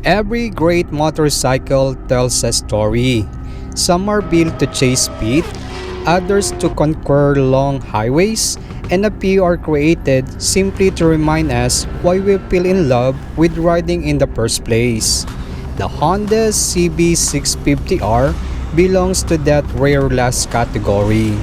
Every great motorcycle tells a story. Some are built to chase speed, others to conquer long highways, and a few are created simply to remind us why we fell in love with riding in the first place. The Honda CB650R belongs to that rare last category.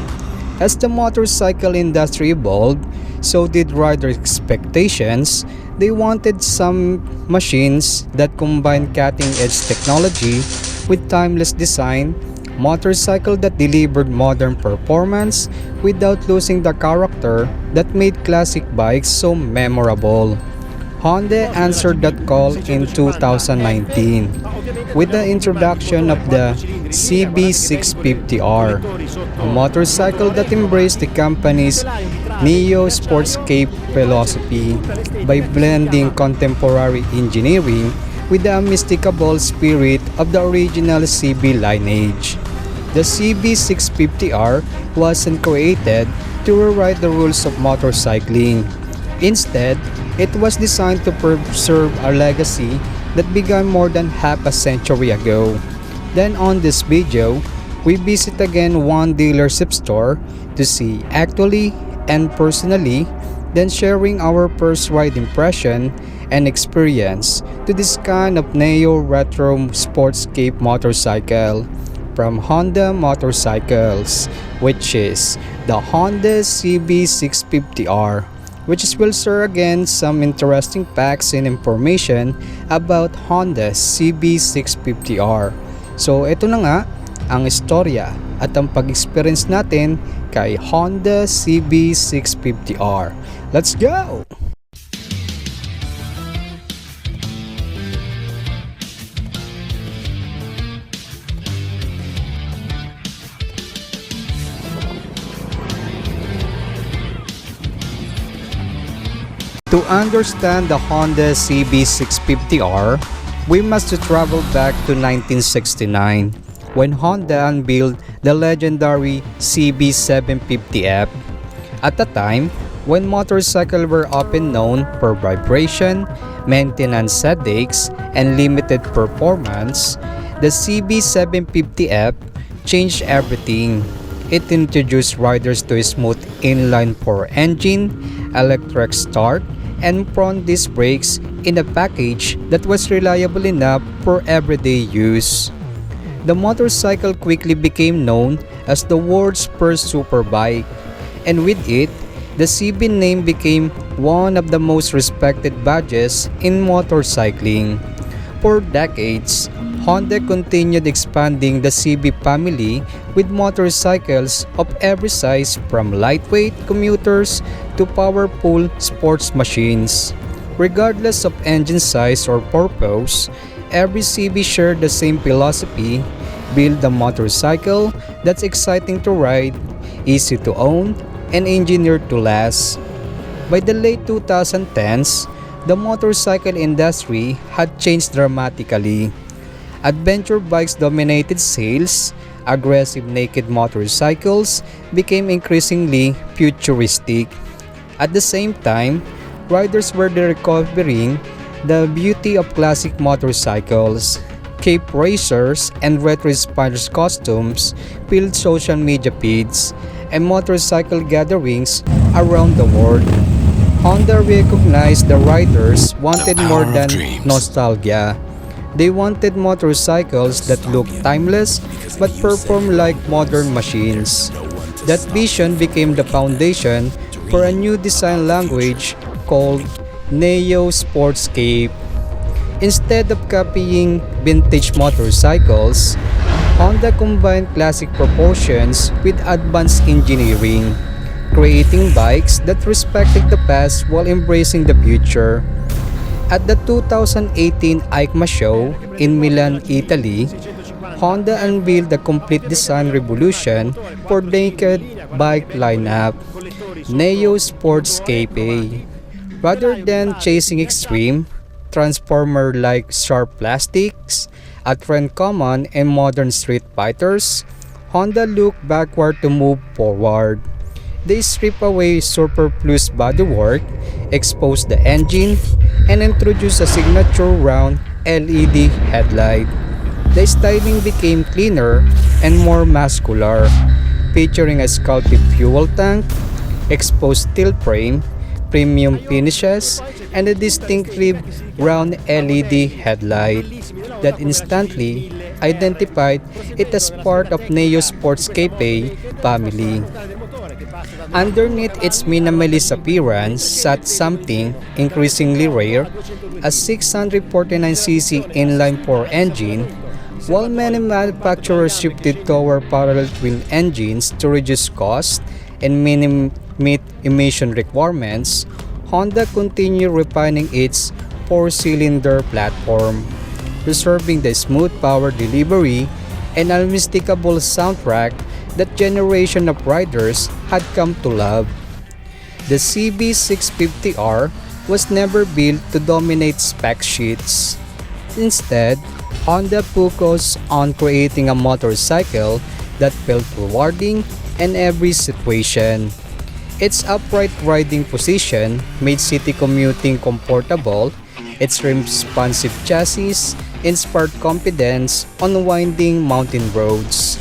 As the motorcycle industry evolved, so did rider expectations. They wanted some machines that combine cutting-edge technology with timeless design, motorcycle that delivered modern performance without losing the character that made classic bikes so memorable. Honda answered that call in 2019 with the introduction of the CB650R, a motorcycle that embraced the company's neo-sportscape philosophy by blending contemporary engineering with the unmistakable spirit of the original CB lineage. The CB650R wasn't created to rewrite the rules of motorcycling. Instead, it was designed to preserve a legacy that began more than half a century ago. Then on this video, we visit again one dealership store to see actually and personally, then sharing our first ride impression and experience to this kind of neo-retro sportscape motorcycle from Honda Motorcycles, which is the Honda CB650R, which will share again some interesting facts and information about Honda CB650R. So ito na nga ang istorya at ang pag-experience natin kay Honda CB650R. Let's go! To understand the Honda CB650R, we must travel back to 1969 when Honda unveiled the legendary CB750F. At the time, when motorcycles were often known for vibration, maintenance headaches, and limited performance, the CB750F changed everything. It introduced riders to a smooth inline-4 engine, electric start, and front disc brakes in a package that was reliable enough for everyday use. The motorcycle quickly became known as the world's first superbike, and with it, the CB name became one of the most respected badges in motorcycling. For decades, Honda continued expanding the CB family with motorcycles of every size from lightweight commuters to powerful sports machines. Regardless of engine size or purpose, every CB shared the same philosophy: build a motorcycle that's exciting to ride, easy to own, and engineered to last. By the late 2010s, the motorcycle industry had changed dramatically. Adventure bikes dominated sales, aggressive naked motorcycles became increasingly futuristic. At the same time, riders were rediscovering the beauty of classic motorcycles. Cape racers and retro-inspired costumes filled social media feeds and motorcycle gatherings around the world. Honda recognized the riders wanted more than nostalgia. They wanted motorcycles that looked timeless but performed like modern machines. That vision became the foundation for a new design language called Neo Sportscape. Instead of copying vintage motorcycles, Honda combined classic proportions with advanced engineering, creating bikes that respected the past while embracing the future. At the 2018 EICMA show in Milan, Italy, Honda unveiled the complete design revolution for naked bike lineup, Neo Sportscape. Rather than chasing extreme, transformer-like sharp plastics, a trend common in modern street fighters, Honda looked backward to move forward. They strip away superfluous bodywork, expose the engine, and introduce a signature round LED headlight. The styling became cleaner and more muscular, featuring a sculpted fuel tank, exposed steel frame, premium finishes, and a distinctive round LED headlight that instantly identified it as part of Neo Sportscape family. Underneath its minimalist appearance sat something increasingly rare, a 649cc inline-4 engine. While many manufacturers shifted toward parallel twin engines to reduce cost and meet emission requirements, Honda continued refining its four-cylinder platform, preserving the smooth power delivery and unmistakable soundtrack that generation of riders had come to love. The CB650R was never built to dominate spec sheets. Instead, Honda focused on creating a motorcycle that felt rewarding in every situation. Its upright riding position made city commuting comfortable. Its responsive chassis inspired confidence on winding mountain roads.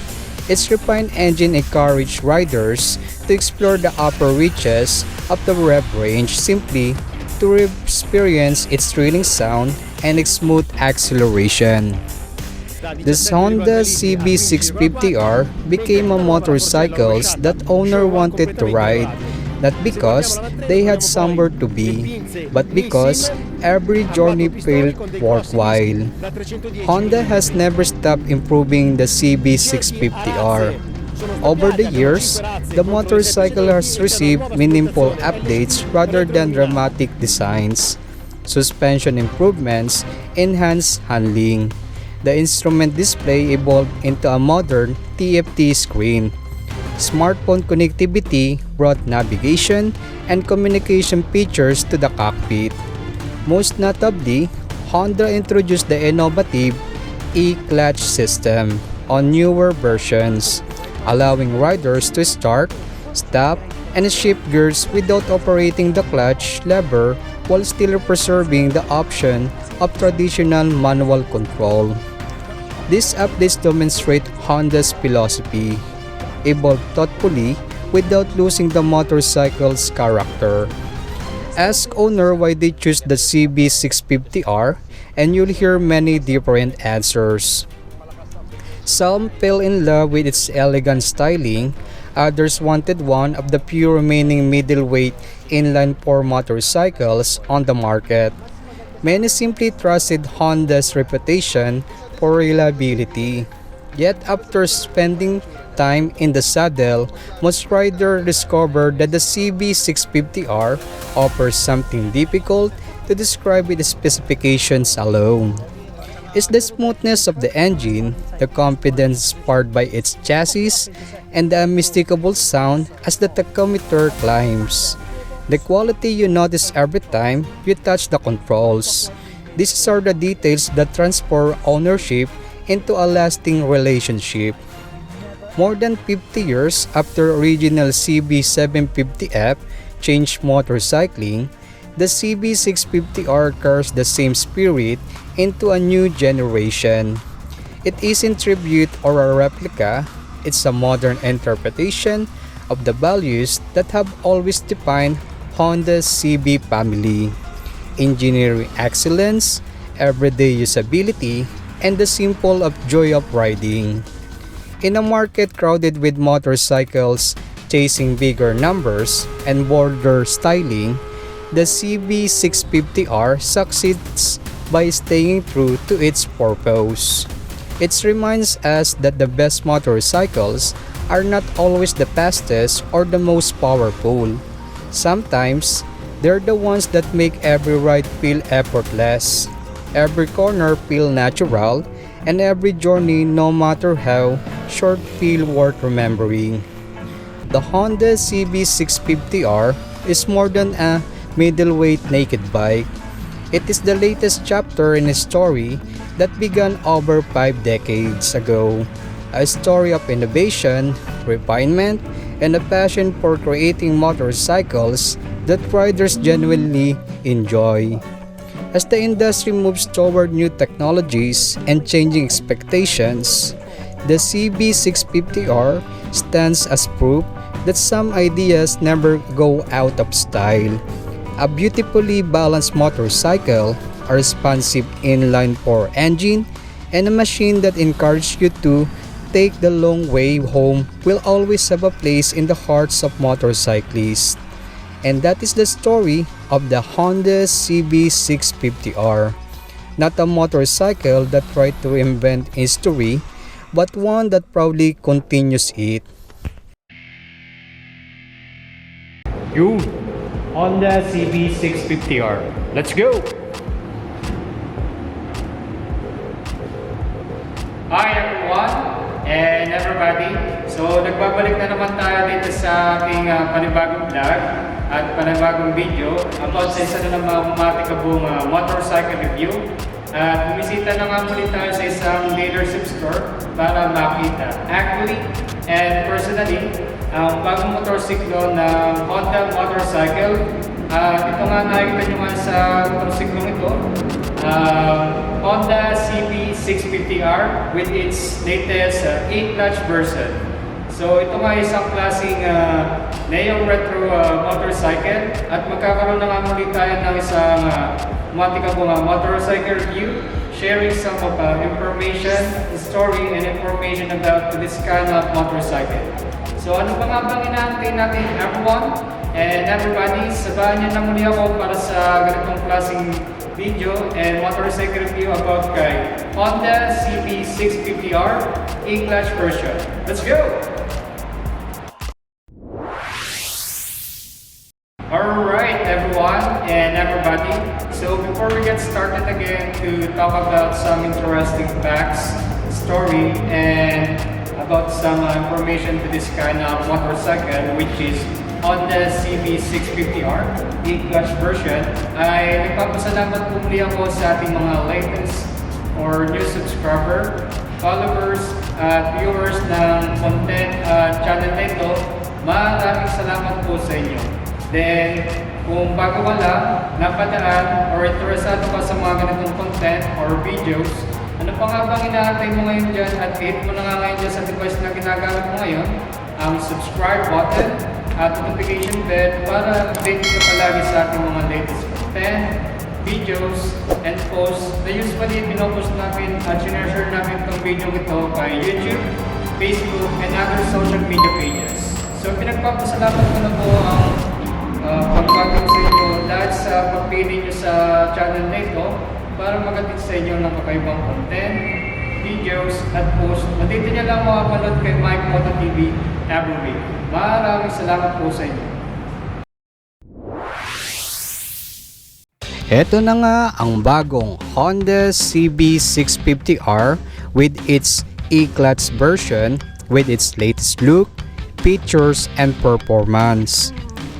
Its refined engine encouraged riders to explore the upper reaches of the rev range simply to experience its thrilling sound and its smooth acceleration. This Honda CB650R became a motorcycle that owner wanted to ride, not because they had somewhere to be, but because every journey felt worthwhile. Honda has never stopped improving the CB650R. Over the years, the motorcycle has received meaningful updates rather than dramatic designs. Suspension improvements, enhanced handling. The instrument display evolved into a modern TFT screen. Smartphone connectivity brought navigation and communication features to the cockpit. Most notably, Honda introduced the innovative eclutch system on newer versions, allowing riders to start, stop, and shift gears without operating the clutch lever while still preserving the option of traditional manual control. These updates demonstrate Honda's philosophy: evolve thoughtfully without losing the motorcycle's character. Ask owner why they choose the CB650R and you'll hear many different answers. Some fell in love with its elegant styling, others wanted one of the few remaining middleweight inline-4 motorcycles on the market. Many simply trusted Honda's reputation for reliability. Yet after spending time in the saddle, most riders discovered that the CB650R offers something difficult to describe with the specifications alone. It's the smoothness of the engine, the confidence sparked by its chassis, and the unmistakable sound as the tachometer climbs. The quality you notice every time you touch the controls. These are the details that transform ownership into a lasting relationship. More than 50 years after original CB750F changed motorcycling, the CB650R carries the same spirit into a new generation. It isn't tribute or a replica, it's a modern interpretation of the values that have always defined Honda's CB family: engineering excellence, everyday usability, and the simple of joy of riding. In a market crowded with motorcycles chasing bigger numbers and bolder styling, the CB650R succeeds by staying true to its purpose. It reminds us that the best motorcycles are not always the fastest or the most powerful. Sometimes, they're the ones that make every ride feel effortless, every corner feel natural, and every journey, no matter how short, feel worth remembering. The Honda CB650R is more than a middleweight naked bike. It is the latest chapter in a story that began over 5 decades ago. A story of innovation, refinement, and a passion for creating motorcycles that riders genuinely enjoy. As the industry moves toward new technologies and changing expectations, the CB650R stands as proof that some ideas never go out of style. A beautifully balanced motorcycle, a responsive inline-4 engine, and a machine that encourages you to take the long way home will always have a place in the hearts of motorcyclists. And that is the story of the Honda CB650R. Not a motorcycle that tried to invent history, but one that proudly continues it. You, Honda CB650R. Let's go! Hi everyone and everybody. So nagbabalik na naman tayo dito sa ating panibagong vlog at panibagong video about sa isa na namang matikabong motorcycle review. At bumisita na nga muli tayo sa isang dealership store para makita actually and personally ang bagong motorsiklo ng Honda Motorcyle. Ito nga nakikita nyo nga sa motorsiklong ito, Honda CB650R with its latest eclutch version. So ito nga isang klaseng neo retro motorcycle at magkakaroon na nga muli tayo ng isang matikabong motorcycle review, sharing some of information, story and information about this kind of motorcycle. So ano pa nga bang inaantay natin everyone and everybody, sabahan niyo na muli ako para sa ganitong klaseng video and motorcycle review about kay Honda CB650R E-Clutch version. Let's go! Alright everyone and everybody, so before we get started again to talk about some interesting facts, story, and about some information to this kind of motorcycle which is Honda CB650R E-Clutch version, ay nagpapasalamat po muli ako sa ating mga latest or new subscriber, followers at viewers ng content channel na ito. Maraming salamat po sa inyo. Then, kung bago ka lang, napadaan or interesado ka sa mga ganitong content or videos, ano pa nga bang inaantay mo ngayon dyan at hit mo na nga ngayon dyan sa device na ginagamit mo ngayon, ang subscribe button at notification bell para update ka palagi sa ating mga latest content, videos, and posts na usually pinopost namin at sinashare namin itong video ito kay YouTube, Facebook, and other social media pages. So pinagpapasalamat ko na po ang pagbago sa inyo dahil sa pagpili nyo sa channel na ito para magatid sa inyo ng kakaibang content, videos, at posts. Dito nyo lang makapanood kay Mykmoto TV every week. Maraming salamat po sa inyo. Ito na nga ang bagong Honda CB650R with its E-Clutch version with its latest look, features, and performance.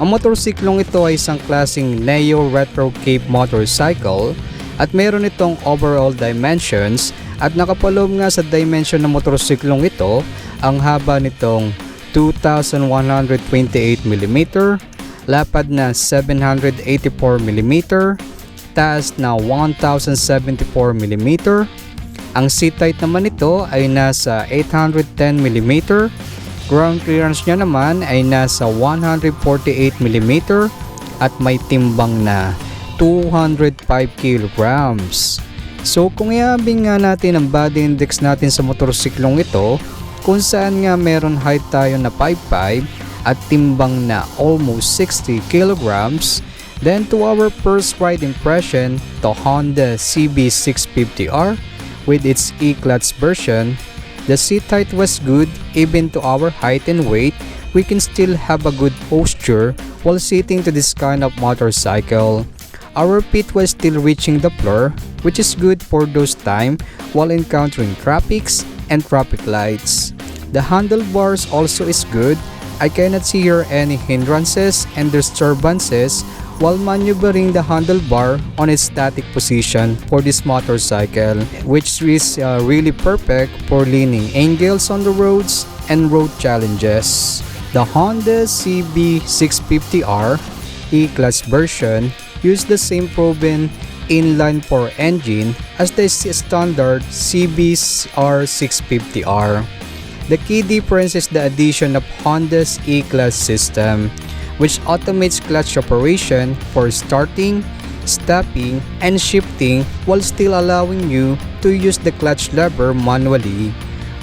Ang motorsiklong ito ay isang klaseng neo retro cape motorcycle at meron itong overall dimensions at nakapaloob nga sa dimension ng motorsiklong ito ang haba nitong 2,128mm, lapad na 784mm, taas na 1,074mm. Ang seat height naman nito ay nasa 810mm. Ground clearance niya naman ay nasa 148mm at may timbang na 205 kilograms. So kung iabing nga natin ang body index natin sa motorsiklong ito, kung saan nga meron height tayo na 5'5" at timbang na almost 60 kilograms, then to our first ride impression, the Honda CB650R with its E-Clutch version, the seat height was good. Even to our height and weight, we can still have a good posture while sitting to this kind of motorcycle. Our feet was still reaching the floor, which is good for those time while encountering traffics and traffic lights. The handlebars also is good. I cannot see here any hindrances and disturbances while maneuvering the handlebar on its static position for this motorcycle, which is really perfect for leaning angles on the roads and road challenges. The Honda CB650R E-Clutch version use the same proven inline-4 engine as the standard CB650R. The key difference is the addition of Honda's eclutch system, which automates clutch operation for starting, stopping, and shifting while still allowing you to use the clutch lever manually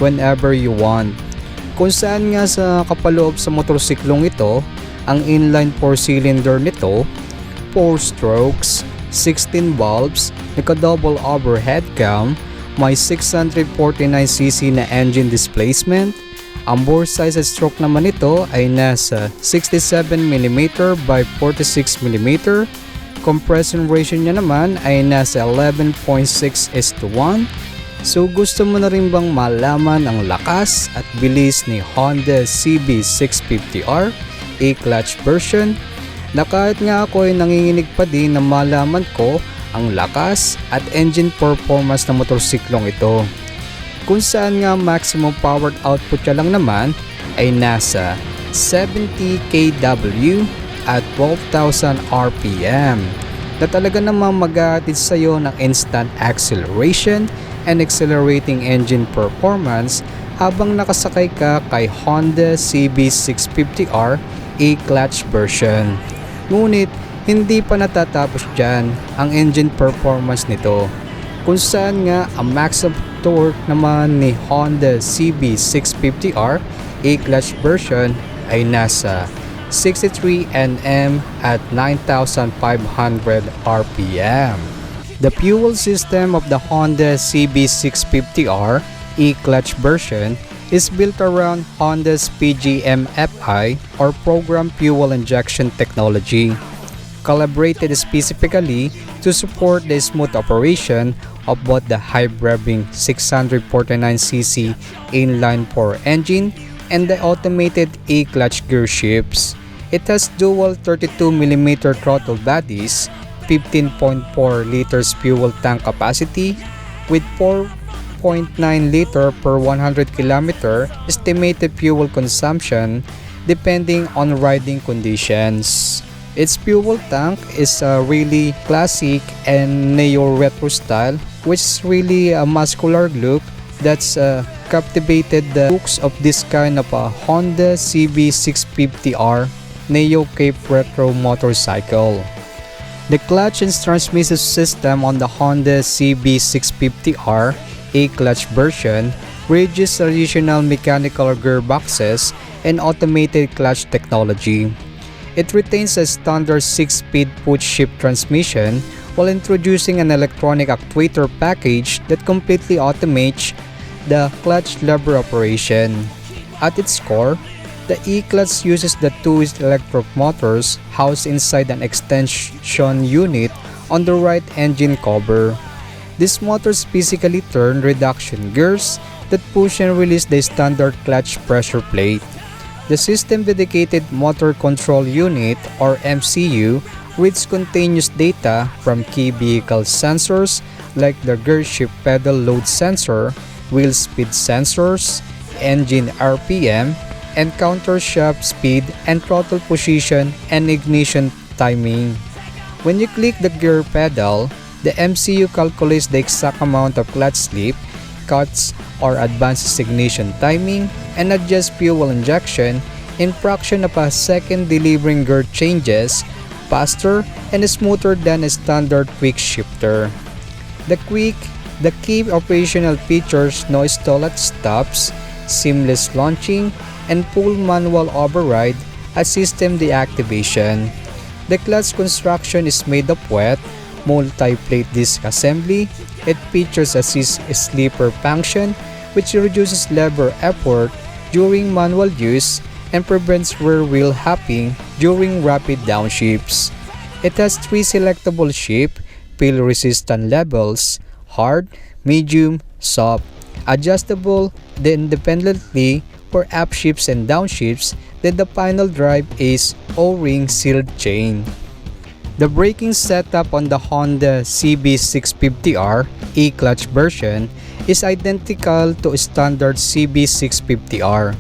whenever you want. Kung saan nga sa kapaloob sa motorsiklong ito, ang inline 4-cylinder nito, 4 strokes, 16 valves, naka-double overhead cam, may 649cc na engine displacement. Ang bore size at stroke naman nito ay nasa 67mm by 46mm. Compression ratio niya naman ay nasa 11.6:1. So gusto mo na rin bang malaman ang lakas at bilis ni Honda CB650R E Clutch version? Na kahit nga ako ay nanginginig pa din na malaman ko ang lakas at engine performance ng motorsiklong ito. Kung saan nga maximum power output niya lang naman ay nasa 70 kW at 12,000 RPM na talaga namang mag-aatid sa iyo ng instant acceleration and accelerating engine performance habang nakasakay ka kay Honda CB650R E Clutch version. Ngunit hindi pa natatapos dyan ang engine performance nito, kung saan nga ang max of torque naman ni Honda CB650R E Clutch version ay nasa 63 Nm at 9,500 RPM. The fuel system of the Honda CB650R E Clutch version is built around Honda's PGM-FI or Program Fuel Injection Technology, calibrated specifically to support the smooth operation of both the high-revving 649cc inline-4 engine and the automated E-clutch gear shifts. It has dual 32mm throttle bodies, 15.4 liters fuel tank capacity with 4.9 liter per 100 km estimated fuel consumption depending on riding conditions. Its fuel tank is a really classic and neo-retro style, which is really a muscular look that's captivated the looks of this kind of a Honda CB650R Neo Cape Retro motorcycle. The clutch and transmission system on the Honda CB650R E Clutch version bridges traditional mechanical gearboxes and automated clutch technology. It retains a standard 6-speed push-shift transmission while introducing an electronic actuator package that completely automates the clutch lever operation. At its core, the E-clutch uses the two electric motors housed inside an extension unit on the right engine cover. These motors physically turn reduction gears that push and release the standard clutch pressure plate. The system dedicated motor control unit or MCU reads continuous data from key vehicle sensors like the gear shift pedal load sensor, wheel speed sensors, engine RPM, and counter shaft speed and throttle position and ignition timing. When you click the gear pedal, the MCU calculates the exact amount of clutch slip, cuts, or advances ignition timing and adjusts fuel injection in fraction of a second, delivering gear changes faster and smoother than a standard quick shifter. The key operational features no stall at stops, seamless launching, and full manual override at system deactivation. The clutch construction is made of wet, multi-plate disc assembly. It features assist sleeper function which reduces lever effort during manual use and prevents rear wheel hopping during rapid downshifts. It has 3 selectable shift, feel resistant levels: hard, medium, soft, adjustable independently for upshifts and downshifts. Then the final drive is O-ring sealed chain. The braking setup on the Honda CB650R E Clutch version is identical to standard CB650R,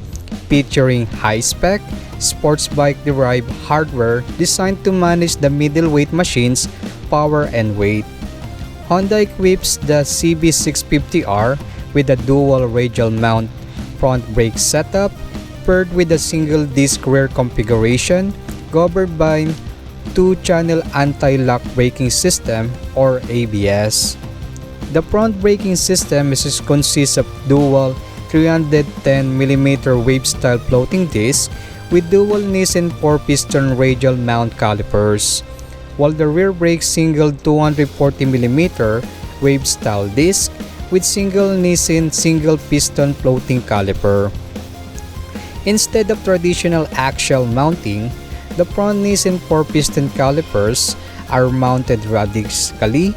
featuring high-spec, sports bike-derived hardware designed to manage the middleweight machine's power and weight. Honda equips the CB650R with a dual radial mount front brake setup paired with a single disc rear configuration governed by 2-channel anti-lock braking system or ABS. The front braking system consists of dual 310mm wave-style floating disc with dual Nissin 4-piston radial mount calipers, while the rear brake single 240mm wave-style disc with single Nissin single-piston floating caliper. Instead of traditional axial mounting, the front Nissin 4-piston calipers are mounted radically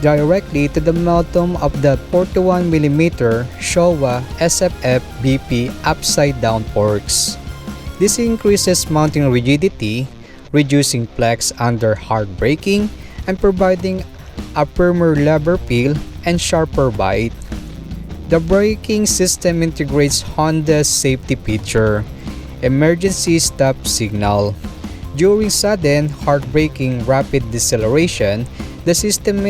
directly to the bottom of the 41mm Showa SFF BP upside-down forks. This increases mounting rigidity, reducing flex under hard braking, and providing a firmer lever feel and sharper bite. The braking system integrates Honda's safety feature, emergency stop signal. During sudden, hard braking, rapid deceleration, the system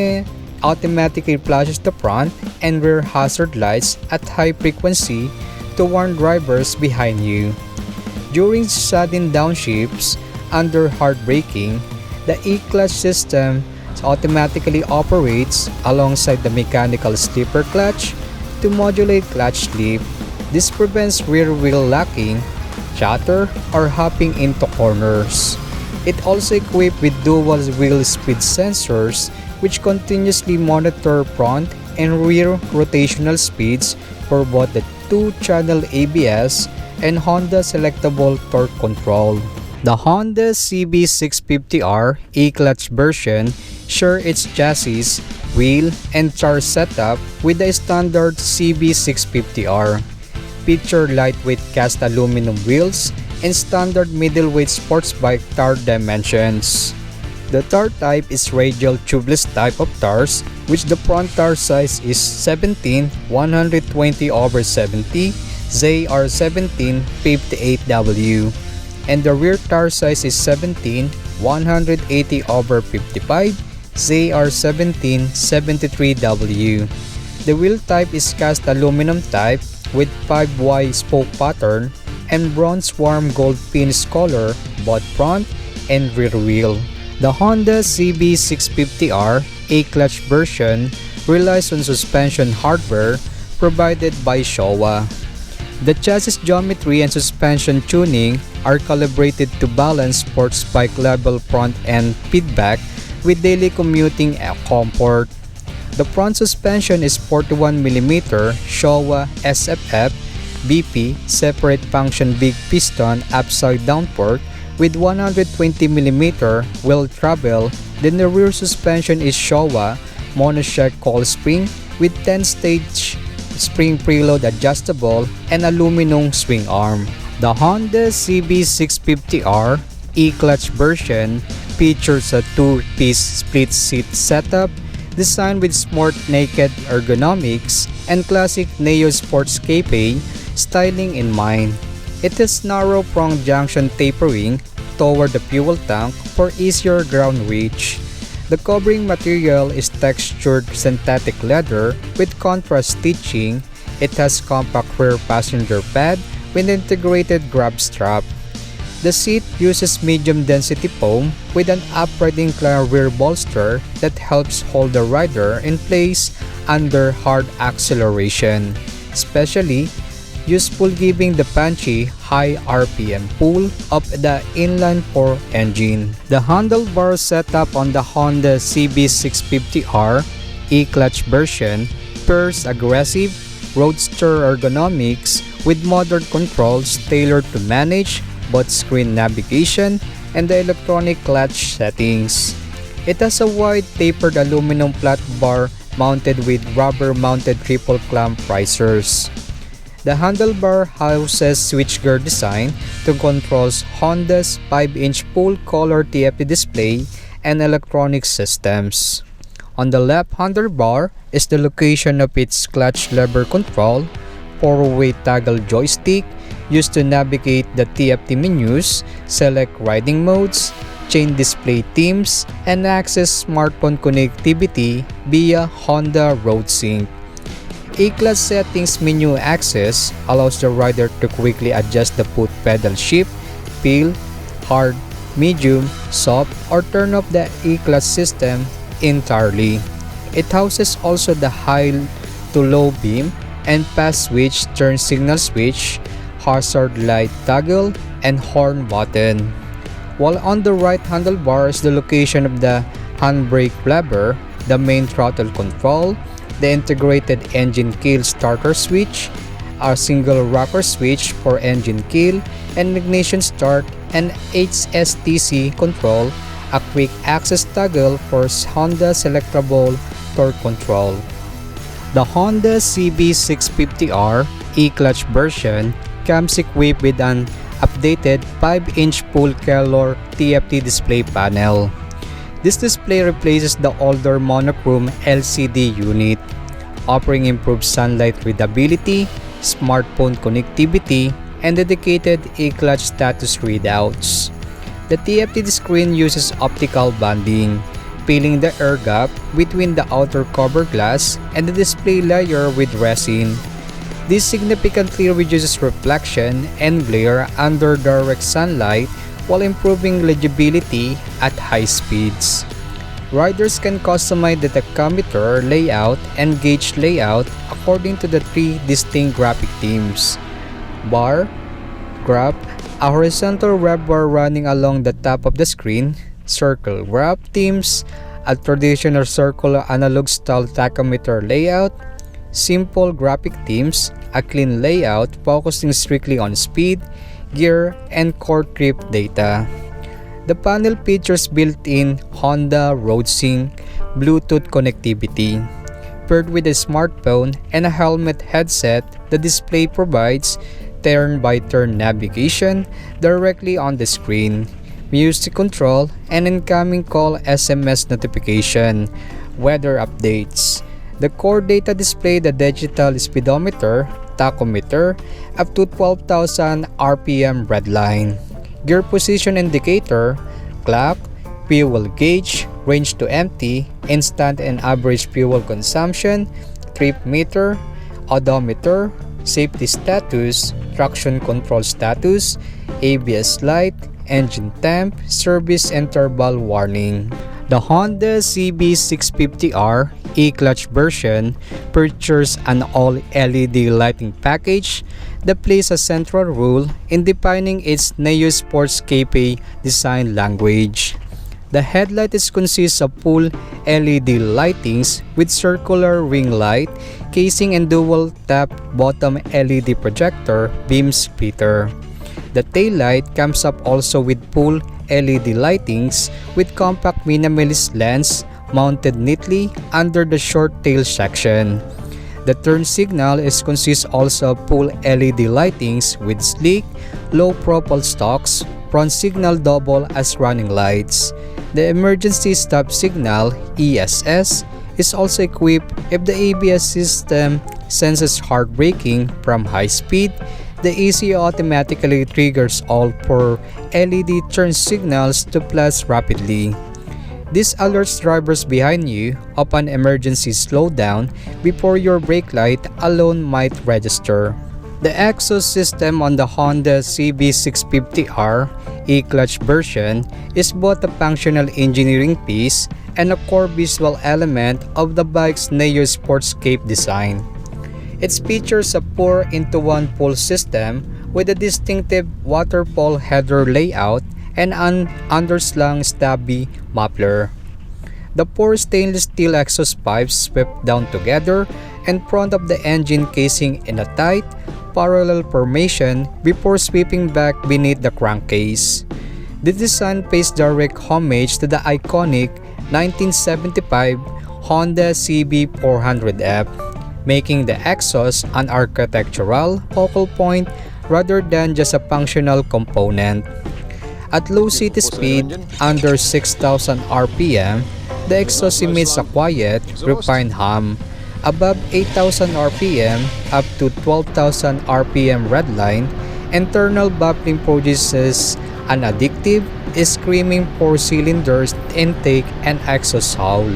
automatically flashes the front and rear hazard lights at high frequency to warn drivers behind you. During sudden downshifts under hard braking, the eclutch system automatically operates alongside the mechanical slipper clutch to modulate clutch slip. This prevents rear wheel locking, chatter, or hopping into corners. It also equipped with dual wheel speed sensors which continuously monitor front and rear rotational speeds for both the 2-channel ABS and Honda selectable torque control. The Honda CB650R E Clutch version share its chassis, wheel, and tire setup with the standard CB650R. Feature lightweight cast aluminum wheels and standard middleweight sports bike tire dimensions. The tire type is radial tubeless type of tires, which the front tire size is 17/120/70 ZR1758W, and the rear tire size is 17/180/55 ZR1773W. The wheel type is cast aluminum type with 5Y spoke pattern and bronze warm gold finish color both front and rear wheel. The Honda CB650R E Clutch version relies on suspension hardware provided by Showa. The chassis geometry and suspension tuning are calibrated to balance sports bike level front end feedback with daily commuting comfort. The front suspension is 41mm Showa SFF BP separate function big piston upside down fork with 120mm wheel travel. Then the rear suspension is Showa monoshock coil spring with 10-stage spring preload adjustable and aluminum swing arm. The Honda CB650R E Clutch version features a 2-piece split seat setup designed with smart naked ergonomics and classic Neo Sports Cafe styling in mind. It has narrow prong junction tapering toward the fuel tank for easier ground reach. The covering material is textured synthetic leather with contrast stitching. It has compact rear passenger pad with integrated grab strap. The seat uses medium density foam with an upright inclined rear bolster that helps hold the rider in place under hard acceleration, especially useful giving the punchy high RPM pull of the inline-4 engine. The handlebar setup on the Honda CB650R E Clutch version pairs aggressive roadster ergonomics with modern controls tailored to manage both screen navigation and the electronic clutch settings. It has a wide tapered aluminum flat bar mounted with rubber-mounted triple clamp risers. The handlebar houses switchgear design to control Honda's 5-inch full-color TFT display and electronic systems. On the left handlebar is the location of its clutch lever control, 4-way toggle joystick used to navigate the TFT menus, select riding modes, chain display themes, and access smartphone connectivity via Honda RoadSync. Eclutch settings menu access allows the rider to quickly adjust the foot pedal shift, feel, hard, medium, soft, or turn off the eclutch system entirely. It houses also the high to low beam and pass switch, turn signal switch, hazard light toggle, and horn button. While on the right handlebar is the location of the handbrake lever, the main throttle control, the integrated engine kill starter switch, a single rocker switch for engine kill and ignition start, and HSTC control, a quick access toggle for Honda selectable torque control. The Honda CB650R E Clutch version comes equipped with an updated 5-inch full-color TFT display panel. This display replaces the older monochrome LCD unit, offering improved sunlight readability, smartphone connectivity, and dedicated eclutch status readouts. The TFT screen uses optical banding, filling the air gap between the outer cover glass and the display layer with resin. This significantly reduces reflection and glare under direct sunlight while improving legibility at high speeds. Riders can customize the tachometer layout and gauge layout according to the three distinct graphic themes: bar, graph, a horizontal rev bar running along the top of the screen, circle graph themes, a traditional circular analog style tachometer layout, simple graphic themes, a clean layout focusing strictly on speed, gear, and core trip data. The panel features built-in Honda RoadSync Bluetooth connectivity. Paired with a smartphone and a helmet headset, the display provides turn-by-turn navigation directly on the screen, music control, and incoming call SMS notification, weather updates. The core data display the digital speedometer, tachometer, up to 12,000 RPM redline, gear position indicator, clock, fuel gauge, range to empty, instant and average fuel consumption, trip meter, odometer, safety status, traction control status, ABS light, engine temp, service interval warning. The Honda CB650R E Clutch version features an all-LED lighting package that plays a central role in defining its Neo Sports Cafe design language. The headlight consists of full LED lightings with circular ring light casing and dual tap bottom LED projector beam splitter. The taillight comes up also with full LED lightings with compact minimalist lens mounted neatly under the short tail section. The turn signal consists also of full LED lightings with sleek, low-profile stalks, front signal double as running lights. The emergency stop signal ESS is also equipped if the ABS system senses hard braking from high speed. The ECU automatically triggers all 4 LED turn signals to flash rapidly. This alerts drivers behind you upon emergency slowdown before your brake light alone might register. The exhaust system on the Honda CB650R E Clutch version is both a functional engineering piece and a core visual element of the bike's Neo Sportscape design. It features a 4-into-1 pull system with a distinctive waterfall header layout and an underslung stubby muffler. The 4 stainless steel exhaust pipes sweep down together in front of the engine casing in a tight, parallel formation before sweeping back beneath the crankcase. The design pays direct homage to the iconic 1975 Honda CB400F, making the exhaust an architectural focal point rather than just a functional component. At low city speed, under 6,000 RPM, the exhaust emits a quiet, refined hum. Above 8,000 RPM up to 12,000 RPM redline, internal buffering produces an addictive, screaming 4 cylinders, intake, and exhaust howl.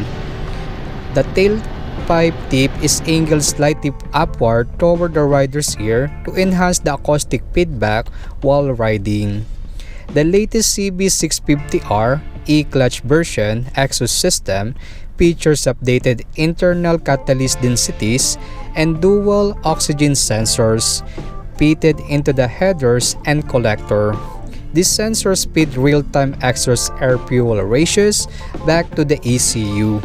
The tailpipe tip is angled slightly upward toward the rider's ear to enhance the acoustic feedback while riding. The latest CB650R E Clutch version exhaust system features updated internal catalyst densities and dual oxygen sensors fitted into the headers and collector. These sensors feed real-time exhaust air-fuel ratios back to the ECU.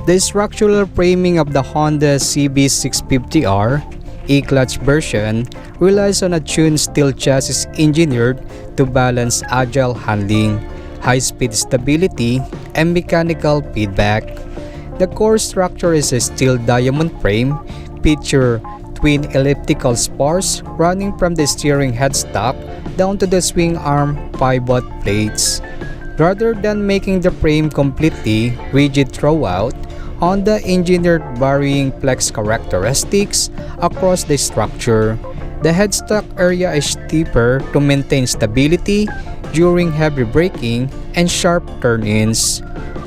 The structural framing of the Honda CB650R E Clutch version relies on a tuned steel chassis engineered to balance agile handling, high-speed stability, and mechanical feedback. The core structure is a steel diamond frame, feature twin elliptical spars running from the steering headstock down to the swing arm pivot plates. Rather than making the frame completely rigid throughout, Honda engineered varying flex characteristics across the structure. The headstock area is steeper to maintain stability during heavy braking and sharp turn-ins,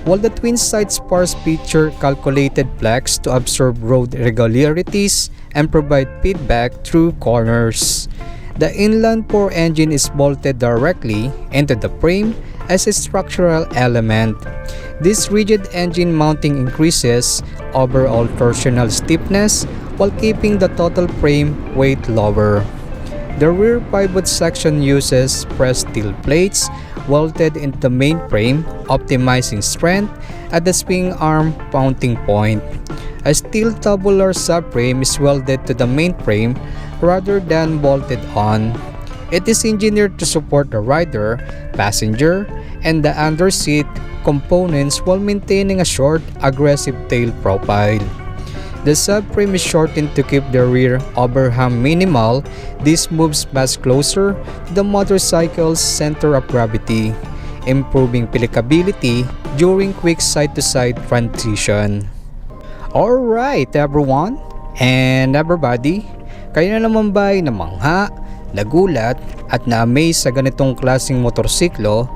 while the twin side spars feature calculated flex to absorb road irregularities and provide feedback through corners. The inline 4 engine is bolted directly into the frame as a structural element. This rigid engine mounting increases overall torsional stiffness while keeping the total frame weight lower. The rear pivot section uses pressed steel plates welded into the main frame, optimizing strength at the swing arm mounting point. A steel tubular subframe is welded to the main frame rather than bolted on. It is engineered to support the rider, passenger, and the underseat components while maintaining a short, aggressive tail profile. The subframe is shortened to keep the rear overhang minimal. This moves much closer to the motorcycle's center of gravity, improving pickability during quick side-to-side transition. Alright everyone and everybody, kayo na naman ba ay namangha, nagulat at na-amaze sa ganitong klaseng motorsiklo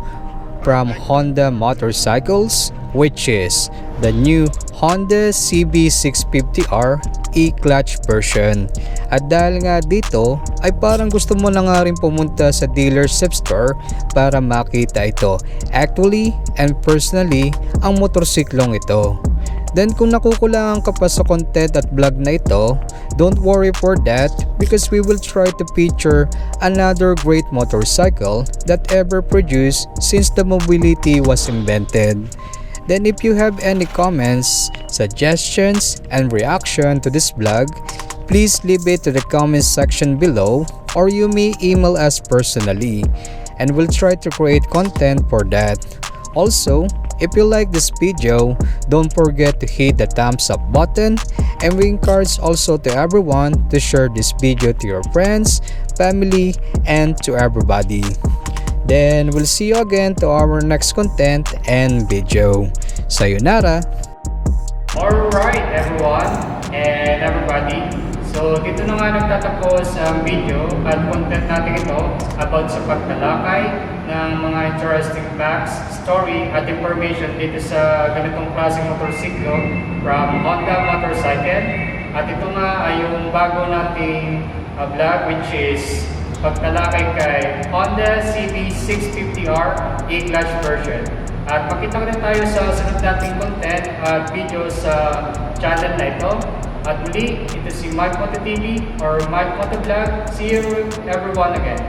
from Honda Motorcycles, which is the new Honda CB650R E Clutch version. At dahil nga dito ay parang gusto mo na nga rin pumunta sa dealership store para makita ito actually and personally ang motorsiklong ito. Then kung nakukulangan ka pa sa content at vlog na ito, don't worry for that because we will try to feature another great motorcycle that ever produced since the mobility was invented. Then if you have any comments, suggestions, and reaction to this vlog, please leave it to the comments section below or you may email us personally and we'll try to create content for that. Also, if you like this video, don't forget to hit the thumbs up button and we encourage also to everyone to share this video to your friends, family, and to everybody. Then we'll see you again to our next content and video. Sayonara! Alright everyone and everybody, so dito na nga nagtatapos ang video at content natin ito about sa pagtalakay ng mga interesting facts, story at information dito sa ganitong klaseng motorsiklo from Honda Motorcycle. At ito nga ay yung bago nating vlog which is pagtalakay kay Honda CB650R E Clutch version. At makita rin tayo sa sunod nating content at video sa channel na ito. At muli, ito si Mykmoto TV or Mykmoto Vlog. See you everyone again.